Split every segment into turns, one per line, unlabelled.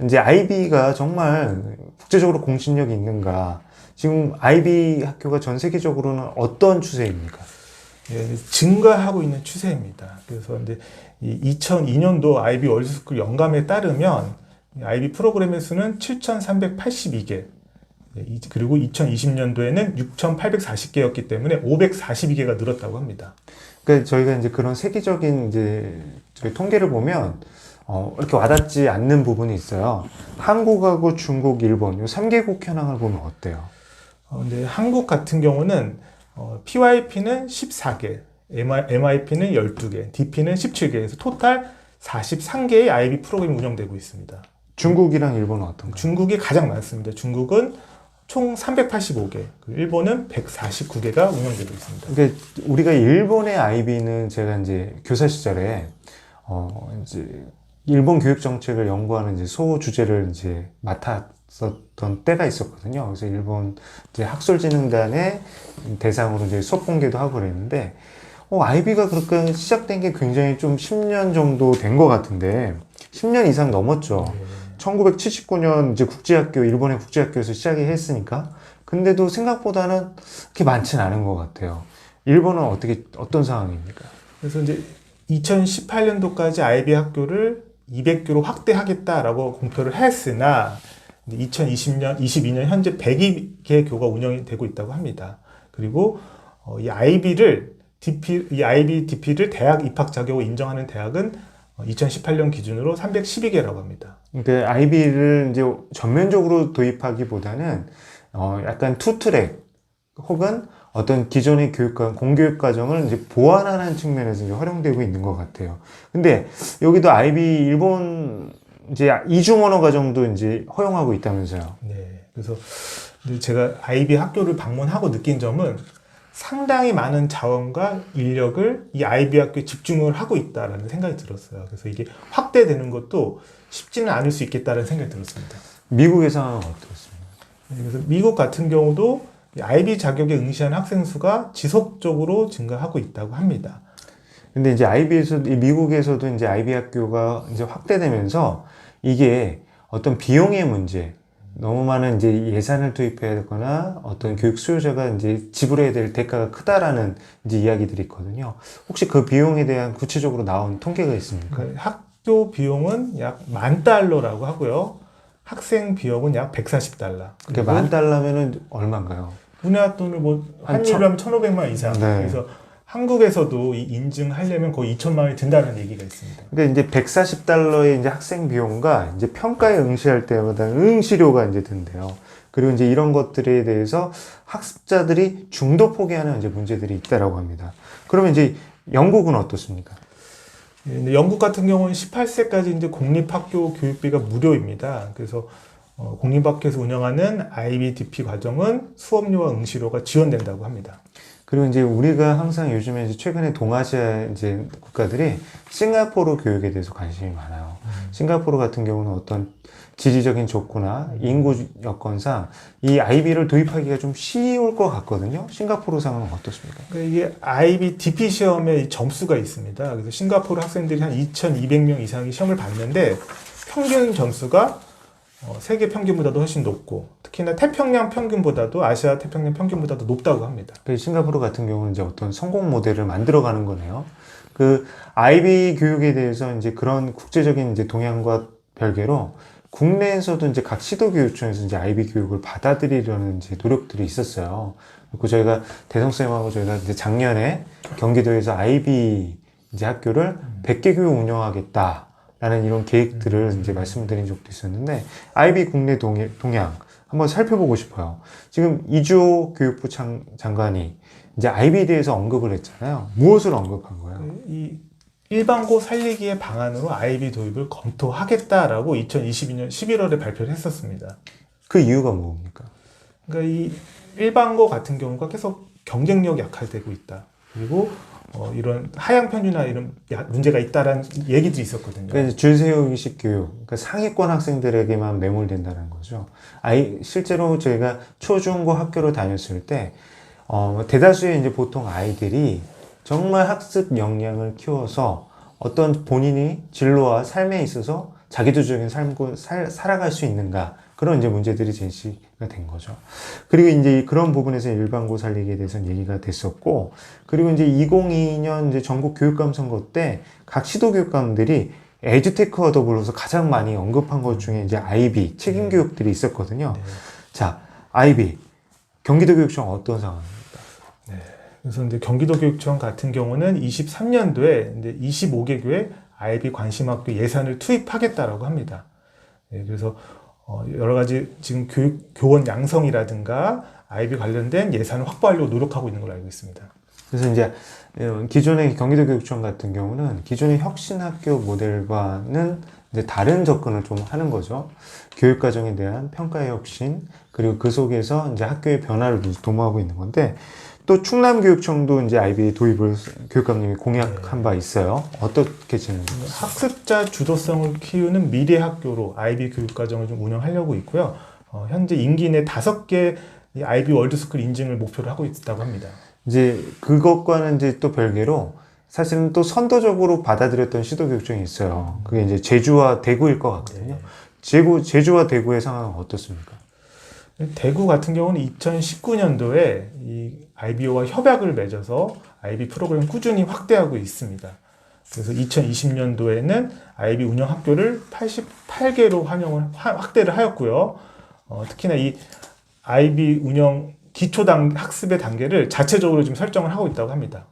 이제 IB가 정말 국제적으로 공신력이 있는가? 지금 IB 학교가 전 세계적으로는 어떤 추세입니까?
예, 증가하고 있는 추세입니다. 그래서 이제 2002년도 IB 월드스쿨 영감에 따르면 IB 프로그램의 수는 7,382개, 그리고 2020년도에는 6,840개였기 때문에 542개가 늘었다고 합니다.
그러니까 저희가 이제 그런 세계적인 이제 저희 통계를 보면 이렇게 와닿지 않는 부분이 있어요. 한국하고 중국, 일본 이 3개국 현황을 보면 어때요?
근데 한국 같은 경우는 PYP는 14개, MIP는 12개, DP는 17개에서 토탈 43개의 IB 프로그램이 운영되고 있습니다.
중국이랑 일본은 어떤가요?
중국이 가장 많습니다. 중국은 총 385개, 일본은 149개가 운영되고 있습니다.
근데 우리가 일본의 IB는 제가 이제 교사 시절에 이제 일본 교육 정책을 연구하는 이제 소주제를 이제 맡았었던 때가 있었거든요. 그래서 일본 이제 학술진흥단의 대상으로 이제 수업 공개도 하고 그랬는데, IB가 그렇게 시작된 게 굉장히 좀 10년 정도 된 것 같은데, 10년 이상 넘었죠. 1979년 이제 국제학교, 일본의 국제학교에서 시작이 했으니까. 근데도 생각보다는 그렇게 많지는 않은 것 같아요. 일본은 어떤 상황입니까?
그래서 이제 2018년도까지 IB 학교를 200개로 확대하겠다라고 공표를 했으나 2022년 현재 102개 교가 운영이 되고 있다고 합니다. 그리고 이 IB DP를 대학 입학 자격으로 인정하는 대학은 2018년 기준으로 312개라고 합니다.
그러니까 IB를 이제 전면적으로 도입하기보다는 약간 투트랙 혹은 어떤 기존의 공교육 과정을 이제 보완하는 측면에서 이제 활용되고 있는 것 같아요. 근데 여기도 IB 일본 이제 이중 언어 과정도 이제 허용하고 있다면서요.
네. 그래서 제가 IB 학교를 방문하고 느낀 점은 상당히 많은 자원과 인력을 이 IB 학교에 집중을 하고 있다라는 생각이 들었어요. 그래서 이게 확대되는 것도 쉽지는 않을 수 있겠다는 생각이 들었습니다.
미국의 상황은 어떻습니까?
그래서 미국 같은 경우도 IB 자격에 응시하는 학생 수가 지속적으로 증가하고 있다고 합니다.
근데 이제 미국에서도 이제 IB 학교가 이제 확대되면서 이게 어떤 비용의 문제, 너무 많은 이제 예산을 투입해야 되거나 어떤 교육 수요자가 이제 지불해야 될 대가가 크다라는 이제 이야기들이 있거든요. 혹시 그 비용에 대한 구체적으로 나온 통계가 있습니까?
학교 비용은 약 $10,000라고 하고요. 학생 비용은 약 $140.
그러니까 $10,000면은 얼마인가요?
우리나라 돈을 환율로 하면 1,500만 이상.
네.
그래서 한국에서도 인증하려면 거의 2천만 원이 든다는 얘기가 있습니다.
그러니까 이제 $140의 이제 학생 비용과 이제 평가에 응시할 때마다 응시료가 이제 든대요. 그리고 이제 이런 것들에 대해서 학습자들이 중도 포기하는 이제 문제들이 있다라고 합니다. 그러면 이제 영국은 어떻습니까?
영국 같은 경우는 18세까지 이제 공립학교 교육비가 무료입니다. 그래서 공립학교에서 운영하는 IBDP 과정은 수업료와 응시료가 지원된다고 합니다.
그리고 이제 우리가 항상 요즘에 이제 최근에 동아시아 이제 국가들이 싱가포르 교육에 대해서 관심이 많아요. 싱가포르 같은 경우는 어떤 지리적인 조건이나 인구 여건상 이 IB를 도입하기가 좀 쉬울 것 같거든요. 싱가포르 상황은 어떻습니까?
그러니까 이게 IB DP 시험의 점수가 있습니다. 그래서 싱가포르 학생들이 한 2,200명 이상이 시험을 봤는데 평균 점수가 세계 평균보다도 훨씬 높고 특히나 태평양 평균보다도 아시아 태평양 평균보다도 높다고 합니다.
싱가포르 같은 경우는 이제 어떤 성공 모델을 만들어가는 거네요. 그 IB 교육에 대해서 이제 그런 국제적인 이제 동향과 별개로 국내에서도 이제 각 시도교육청에서 이제 IB 교육을 받아들이려는 이제 노력들이 있었어요. 그리고 저희가 대성쌤하고 저희가 이제 작년에 경기도에서 IB 이제 학교를 100개 교육 운영하겠다. 라는 이런 계획들을 이제 말씀드린 적도 있었는데, IB 국내 동향 한번 살펴보고 싶어요. 지금 이주호 교육부 장관이 이제 IB에 대해서 언급을 했잖아요. 무엇을 언급한 거예요?
이 일반고 살리기의 방안으로 IB 도입을 검토하겠다라고 2022년 11월에 발표를 했었습니다.
그 이유가 뭡니까?
그러니까 이 일반고 같은 경우가 계속 경쟁력이 약화되고 있다. 그리고 이런 하향 편준화 이런 문제가 있다라는 얘기들이 있었거든요.
그러니까 줄 세우기식 교육, 그러니까 상위권 학생들에게만 매몰된다는 거죠. 실제로 저희가 초중고 학교를 다녔을 때 대다수의 이제 보통 아이들이 정말 학습 역량을 키워서 어떤 본인이 진로와 삶에 있어서 자기주도적인 삶을 살아갈 수 있는가 그런 이제 문제들이 제시가 된 거죠. 그리고 이제 그런 부분에서 일반고 살리기에 대해서는 얘기가 됐었고, 그리고 이제 2002년 이제 전국 교육감 선거 때 각 시도교육감들이 에듀테크와 더불어서 가장 많이 언급한 것 중에 이제 IB 책임 교육들이 있었거든요.
네.
자, IB 경기도교육청 어떤 상황입니까?
네. 그래서 이제 경기도교육청 같은 경우는 23년도에 이제 25개 교회 IB 관심학교 예산을 투입하겠다라고 합니다. 네, 그래서 여러 가지 지금 교원 양성이라든가 IB 관련된 예산을 확보하려고 노력하고 있는 걸로 알고 있습니다.
그래서 이제 기존의 경기도교육청 같은 경우는 기존의 혁신학교 모델과는 이제 다른 접근을 좀 하는 거죠. 교육과정에 대한 평가의 혁신, 그리고 그 속에서 이제 학교의 변화를 도모하고 있는 건데, 또 충남교육청도 이제 IB 도입을 교육감님이 공약한 바 있어요. 어떻게 진행되나요?
학습자 주도성을 키우는 미래 학교로 IB 교육과정을 좀 운영하려고 있고요. 현재 임기 내 5개 IB 월드스쿨 인증을 목표로 하고 있다고 합니다.
이제 그것과는 이제 또 별개로 사실은 또 선도적으로 받아들였던 시도교육청이 있어요. 그게 이제 제주와 대구일 것 같거든요. 제주와 대구의 상황은 어떻습니까?
대구 같은 경우는 2019년도에 이 IBO와 협약을 맺어서 IB 프로그램을 꾸준히 확대하고 있습니다. 그래서 2020년도에는 IB 운영 학교를 88개로 확대를 하였고요. 특히나 이 IB 운영 학습의 단계를 자체적으로 지금 설정을 하고 있다고 합니다.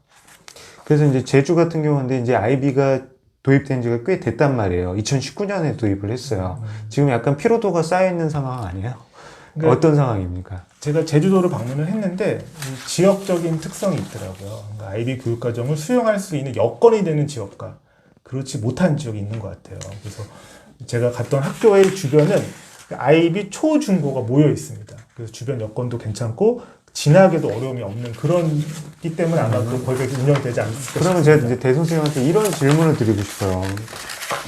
그래서 이제 제주 같은 경우는 이제 IB가 도입된 지가 꽤 됐단 말이에요. 2019년에 도입을 했어요. 지금 약간 피로도가 쌓여 있는 상황 아니에요?
그러니까
어떤 상황입니까?
제가 제주도를 방문을 했는데 지역적인 특성이 있더라고요. 그러니까 IB 교육과정을 수용할 수 있는 여건이 되는 지역과 그렇지 못한 지역이 있는 것 같아요. 그래서 제가 갔던 학교의 주변은 IB 초, 중고가 모여 있습니다. 그래서 주변 여건도 괜찮고 진학에도 어려움이 없는 그런기 때문에 아마 거기가 운영이 되지 않을까.
그러면 제가 이제 대 선생님한테 이런 질문을 드리고 싶어요.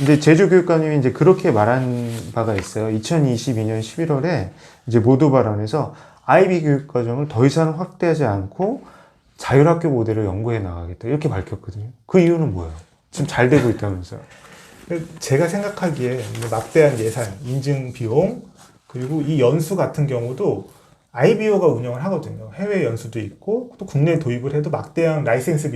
이제 제주 교육감님이 이제 그렇게 말한 바가 있어요. 2022년 11월에 이제 모두 발언에서 IB 교육과정을 더 이상 확대하지 않고 자율학교 모델을 연구해 나가겠다 이렇게 밝혔거든요. 그 이유는 뭐예요? 지금 잘 되고 있다면서요.
제가 생각하기에 막대한 예산, 인증 비용, 그리고 이 연수 같은 경우도 IBO가 운영을 하거든요. 해외 연수도 있고 또 국내에 도입을 해도 막대한 라이센스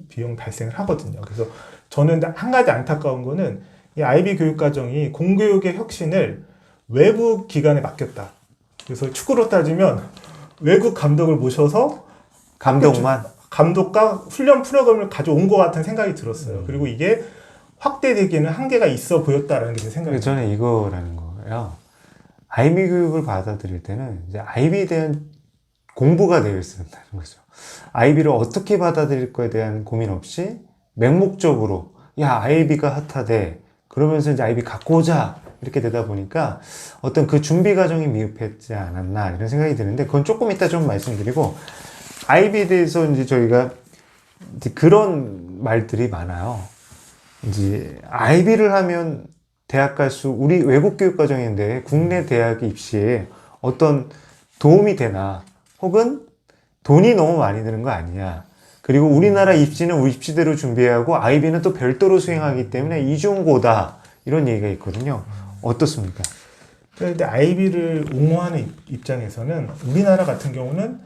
비용 발생을 하거든요. 그래서 저는 한 가지 안타까운 거는 이 IB 교육과정이 공교육의 혁신을 외부 기관에 맡겼다. 그래서 축구로 따지면 외국 감독을 모셔서 감독과 훈련 프로그램을 가져온 것 같은 생각이 들었어요. 그리고 이게 확대되기에는 한계가 있어 보였다라는 게 제 생각이에요.
저는 이거라는 거예요. IB 교육을 받아들일 때는 이제 IB에 대한 공부가 되어 있어야 된다는 거죠. IB를 어떻게 받아들일 거에 대한 고민 없이 맹목적으로 야 IB가 핫하대 그러면서 이제 IB 갖고 오자 이렇게 되다 보니까 어떤 그 준비 과정이 미흡했지 않았나 이런 생각이 드는데 그건 조금 이따 좀 말씀드리고 IB에 대해서 이제 저희가 이제 그런 말들이 많아요. 이제 IB를 하면 대학 갈 수, 우리 외국 교육 과정인데 국내 대학 입시에 어떤 도움이 되나, 혹은 돈이 너무 많이 드는 거 아니냐. 그리고 우리나라 입시는 우리 입시대로 준비하고 IB는 또 별도로 수행하기 때문에 이중고다. 이런 얘기가 있거든요. 어떻습니까?
그런데 IB를 옹호하는 입장에서는 우리나라 같은 경우는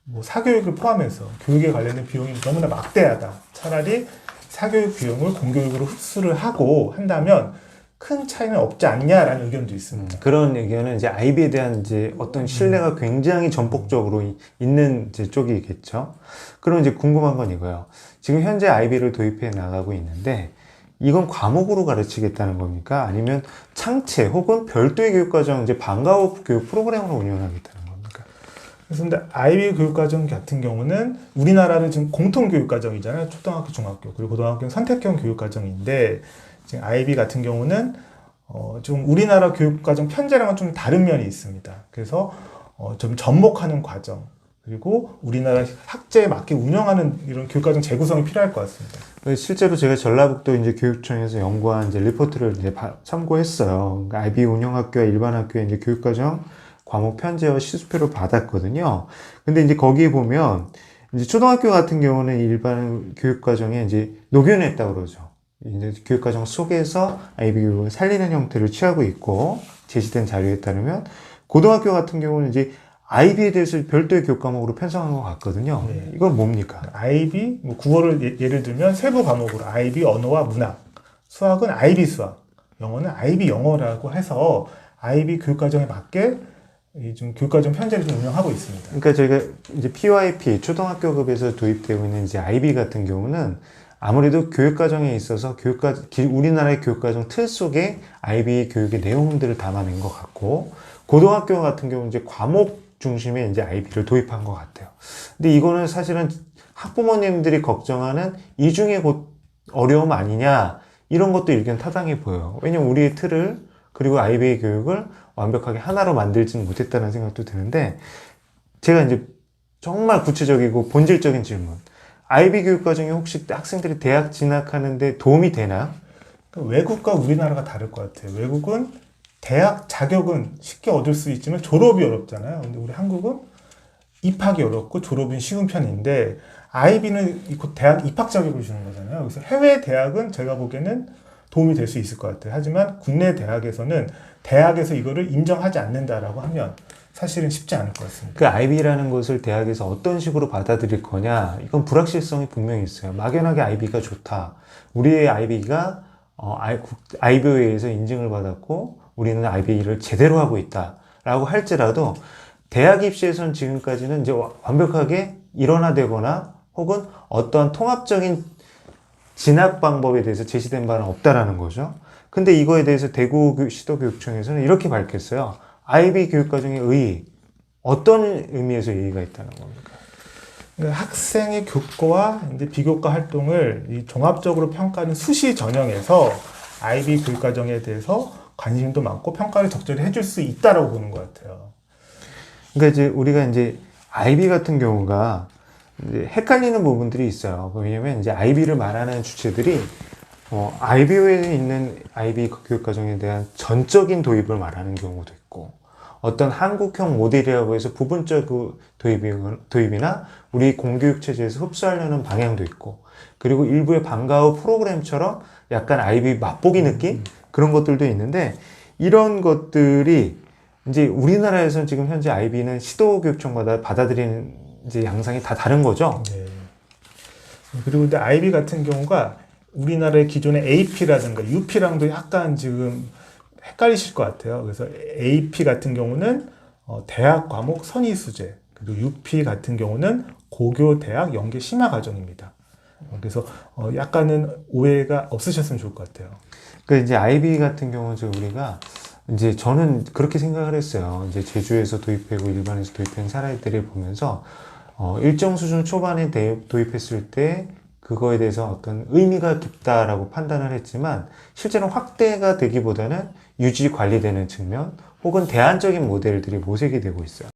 뭐 사교육을 포함해서 교육에 관련된 비용이 너무나 막대하다. 차라리 사교육 비용을 공교육으로 흡수를 하고 한다면 큰 차이는 없지 않냐라는 의견도 있습니다.
그런 의견은 이제 IB에 대한 이제 어떤 신뢰가 굉장히 전폭적으로 있는 이제 쪽이겠죠. 그럼 이제 궁금한 건 이거예요. 지금 현재 IB를 도입해 나가고 있는데 이건 과목으로 가르치겠다는 겁니까? 아니면 창체 혹은 별도의 교육과정 이제 방과후 교육 프로그램으로 운영하겠다는 겁니까?
그래서 근데 IB 교육과정 같은 경우는 우리나라는 지금 공통교육과정이잖아요. 초등학교, 중학교, 그리고 고등학교는 선택형 교육과정인데 지금 IB 같은 경우는 좀 우리나라 교육과정 편제랑은 좀 다른 면이 있습니다. 그래서 좀 접목하는 과정 그리고 우리나라 학제에 맞게 운영하는 이런 교육과정 재구성이 필요할 것 같습니다.
실제로 제가 전라북도 이제 교육청에서 연구한 이제 리포트를 이제 참고했어요. 그러니까 IB 운영학교와 일반학교의 이제 교육과정 과목 편제와 시수표를 받았거든요. 근데 이제 거기에 보면 이제 초등학교 같은 경우는 일반 교육과정에 이제 녹여냈다고 그러죠. 이제 교육과정 속에서 IB 교육을 살리는 형태를 취하고 있고, 제시된 자료에 따르면 고등학교 같은 경우는 이제 IB에 대해서 별도의 교육 과목으로 편성한 것 같거든요.
네.
이건 뭡니까?
IB, 뭐 국어를 예를 들면 세부 과목으로 IB 언어와 문학, 수학은 IB 수학, 영어는 IB 영어라고 해서 IB 교육과정에 맞게 좀 교육과정 편제를 좀 운영하고 있습니다.
그러니까 저희가 이제 PYP 초등학교급에서 도입되고 있는 이제 IB 같은 경우는 아무래도 교육과정에 있어서 우리나라의 교육과정 틀 속에 IB 교육의 내용들을 담아낸 것 같고, 고등학교 같은 경우는 이제 과목 중심의 이제 IB를 도입한 것 같아요. 근데 이거는 사실은 학부모님들이 걱정하는 이중의 어려움 아니냐, 이런 것도 일견 타당해 보여요. 왜냐면 우리의 틀을, 그리고 IB 교육을 완벽하게 하나로 만들지는 못했다는 생각도 드는데, 제가 이제 정말 구체적이고 본질적인 질문. IB 교육 과정이 혹시 학생들이 대학 진학하는데 도움이 되나요?
외국과 우리나라가 다를 것 같아요. 외국은 대학 자격은 쉽게 얻을 수 있지만 졸업이 어렵잖아요. 근데 우리 한국은 입학이 어렵고 졸업은 쉬운 편인데, IB는 대학 입학 자격을 주는 거잖아요. 그래서 해외 대학은 제가 보기에는 도움이 될 수 있을 것 같아요. 하지만 국내 대학에서는 대학에서 이거를 인정하지 않는다라고 하면 사실은 쉽지 않을 것 같습니다.
그 IB라는 것을 대학에서 어떤 식으로 받아들일 거냐, 이건 불확실성이 분명히 있어요. 막연하게 IB가 좋다. 우리의 IB가 IBO에 의해서 인증을 받았고 우리는 IB를 제대로 하고 있다라고 할지라도, 대학 입시에서는 지금까지는 이제 완벽하게 일원화되거나 혹은 어떠한 통합적인 진학 방법에 대해서 제시된 바는 없다라는 거죠. 근데 이거에 대해서 대구 시도교육청에서는 이렇게 밝혔어요. IB 교육과정의 의의, 어떤 의미에서 의의가 있다는 겁니까?
학생의 교과와 이제 비교과 활동을 이 종합적으로 평가하는 수시 전형에서 IB 교육과정에 대해서 관심도 많고 평가를 적절히 해줄 수 있다라고 보는 것 같아요.
그러니까 이제 우리가 이제 IB 같은 경우가 이제 헷갈리는 부분들이 있어요. 왜냐면 이제 IB를 말하는 주체들이 IBO에 있는 IB 교육과정에 대한 전적인 도입을 말하는 경우도 있고, 어떤 한국형 모델이라고 해서 부분적 도입이나 우리 공교육 체제에서 흡수하려는 방향도 있고, 그리고 일부의 방과 후 프로그램처럼 약간 IB 맛보기 느낌? 그런 것들도 있는데, 이런 것들이 이제 우리나라에서는 지금 현재 IB는 시도교육청마다 받아들이는 이제 양상이 다 다른 거죠.
네. 그리고 근데 IB 같은 경우가 우리나라의 기존의 AP라든가 UP랑도 약간 지금 헷갈리실 것 같아요. 그래서 AP 같은 경우는 대학 과목 선의 수재, 그리고 UP 같은 경우는 고교 대학 연계 심화 과정입니다. 그래서 약간은 오해가 없으셨으면 좋을 것 같아요.
그 이제 IB 같은 경우는 우리가 이제 저는 그렇게 생각을 했어요. 이제 제주에서 도입하고 일반에서 도입한 사례들을 보면서 일정 수준 초반에 도입했을 때 그거에 대해서 어떤 의미가 깊다라고 판단을 했지만, 실제로 확대가 되기보다는 유지 관리되는 측면 혹은 대안적인 모델들이 모색이 되고 있어요.